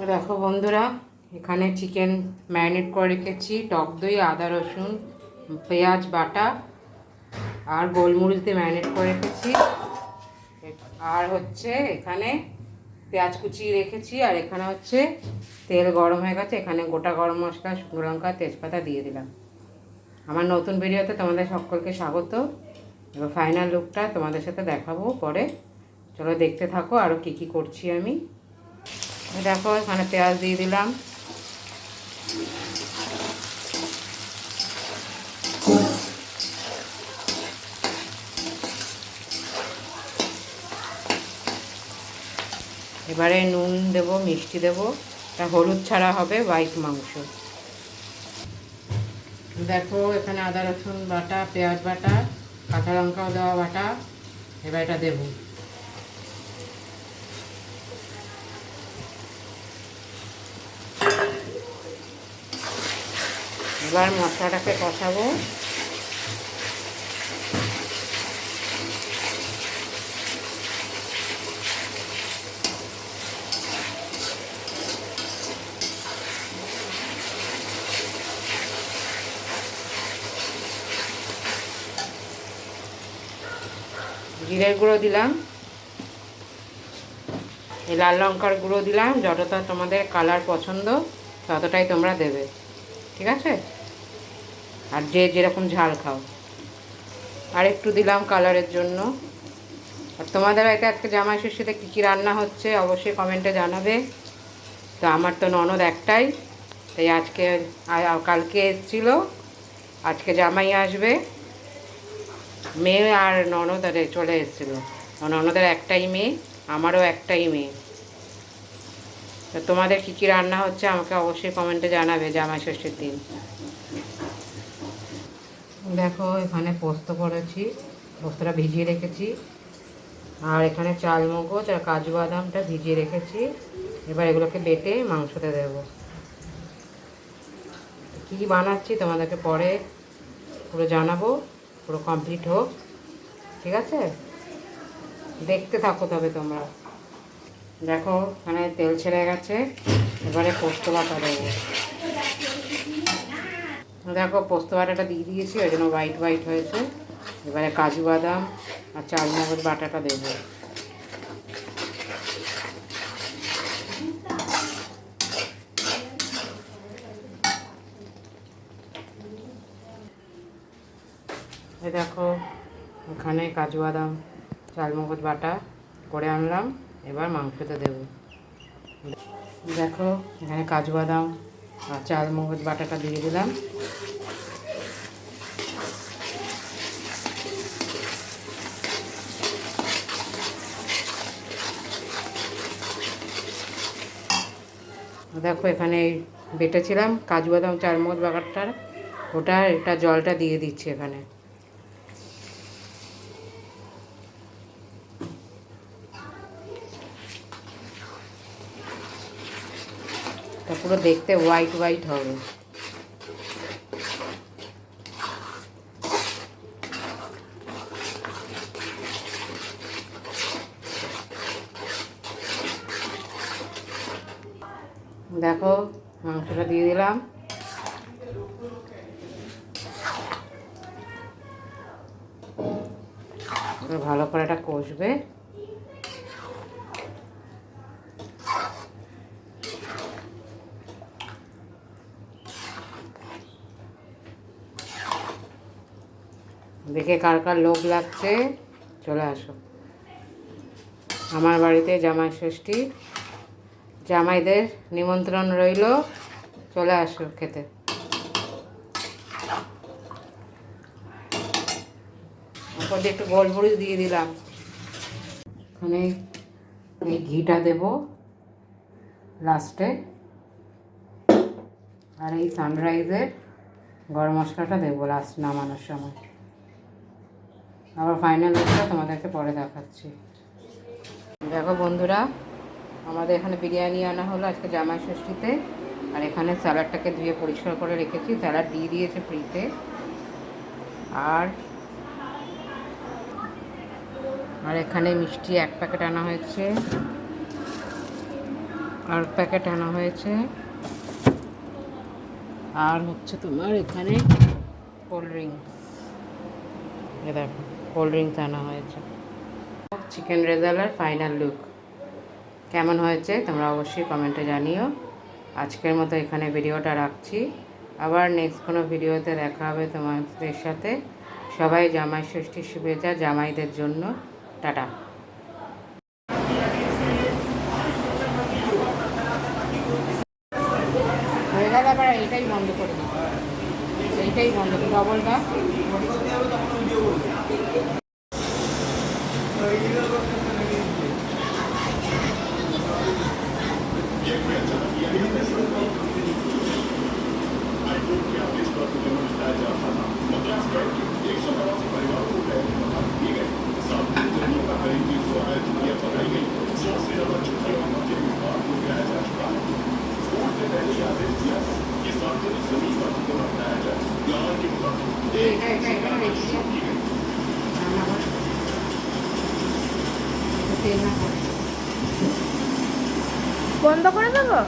দেখো বন্ধুরা, এখানে চিকেন ম্যারিনেট করে রেখেছি, টক দই, আদা রসুন পেঁয়াজ বাটা আর গোলমরিচ দিয়ে ম্যারিনেট করে রেখেছি। আর হচ্ছে এখানে পেঁয়াজ কুচি রেখেছি, আর এখানে হচ্ছে তেল গরম হয়ে গেছে, এখানে গোটা গরম মশলা, শুকনো লঙ্কা, তেজপাতা দিয়ে দিলাম। আমার নতুন ভিডিওতে তোমাদের সকলকে স্বাগত। এবার ফাইনাল লুকটা তোমাদের সাথে দেখাবো পরে। চলো দেখতে থাকো আরও কী কী করছি আমি। দেখো এখানে পেঁয়াজ দিয়ে দিলাম, এবারে নুন দেব, মিষ্টি দেব, এটা হলুদ ছাড়া হবে হোয়াইট মাংস। দেখো এখানে আদা রসুন বাটা, পেঁয়াজ বাটা, কাঁচা লঙ্কাও দেওয়া বাটা, এবার এটা দেব। এবার মশলাটাকে কষাবো। জিরের গুঁড়ো দিলাম, এই লাল লঙ্কার গুঁড়ো দিলাম, যতটা তোমাদের কালার পছন্দ ততটাই তোমরা দেবে, ঠিক আছে? আর যে যেরকম ঝাল খাও। আর একটু দিলাম কালারের জন্য। আর তোমাদের বাড়িতে আজকে জামাই ষষ্ঠীতে কী কী রান্না হচ্ছে অবশ্যই কমেন্টে জানাবে। তো আমার তো ননদ একটাই, তাই আজকে কালকে এসেছিল, আজকে জামাই আসবে, মেয়ে আর ননদ চলে এসেছিলো। ননদের একটাই মেয়ে, আমারও একটাই মেয়ে। তো তোমাদের কী কী রান্না হচ্ছে আমাকে অবশ্যই কমেন্টে জানাবে জামাই ষষ্ঠীর দিন। দেখো এখানে পোস্ত করেছি, পোস্তটা ভিজিয়ে রেখেছি, আর এখানে চাল মগজ আর কাজু বাদামটা ভিজিয়ে রেখেছি। এবার এগুলোকে বেটে মাংসতে দেবো। কী বানাচ্ছি তোমাদেরকে পরে পুরো জানাবো, পুরো কমপ্লিট হোক, ঠিক আছে? দেখতে থাকো তবে তোমরা। দেখো এখানে তেল ছেড়ে গেছে, এবারে পোস্ত বাটা দেবো। দেখো পোস্ত বাটাটা দিয়ে দিয়েছি, ওই জন্য হোয়াইট হোয়াইট হয়েছে। এবারে কাজু বাদাম আর চাল মগজ বাটাটা দেবো। এই দেখো এখানে কাজু বাদাম চাল মগজ বাটা করে আনলাম, এবার মাংসতে দেবো। দেখো এখানে কাজু বাদাম আর চাল মগজ বাটাটা দিয়ে দিলাম। দেখো এখানে বেটেছিলাম কাজু বাদাম চাল মগজ বাটাটার, এটা জলটা দিয়ে দিচ্ছি এখানে। তা পুরো দেখতে হোয়াইট হোয়াইট হবে। দেখো মাংসটা দিয়ে দিলাম, ভালো করে এটা কষবে। দেখে কার কার লোভ লাগছে চলে আসো আমার বাড়িতে জামাই ষষ্ঠী, জামাইদের নিমন্ত্রণ রইল, চলে আসো খেতে। ওপর দিয়ে একটু গোলমরিচ দিয়ে দিলাম। এখানে এই ঘিটা দেব লাস্টে, আর এই সানরাইজের গরম মশলাটা দেবো লাস্ট নামানোর সময়। আবার ফাইনাল লুকটা তোমাদেরকে পরে দেখাচ্ছি। দেখো বন্ধুরা, আমাদের এখানে বিরিয়ানি আনা হলো আজকে জামাই ষষ্ঠীতে। আর এখানে স্যালাডটাকে ধুয়ে পরিষ্কার করে রেখেছি, স্যালাড দিয়ে দিয়েছে ফ্রিতে। আর এখানে মিষ্টি 1 প্যাকেট আনা হয়েছে, আর প্যাকেট আনা হয়েছে। আর হচ্ছে তোমার এখানে কোল্ড ড্রিঙ্কস, এ দেখো কোল্ড ড্রিঙ্কস আনা হয়েছে। চিকেন রেজালার ফাইনাল লুক কেমন হয়েছে তোমরা অবশ্যই কমেন্টে জানিও। আজকের মতো এখানে ভিডিওটা রাখছি, আবার নেক্সট কোনো ভিডিওতে দেখা হবে তোমাদের সাথে। সবাই জামাই ষষ্ঠীর শুভেচ্ছা জামাইদের জন্য। টাটা। হয়ে গেল, আবার এইটাই বন্ধ করে দিই, এইটাই বন্ধ করে ডবলটা। বন্ধ করে দেবো।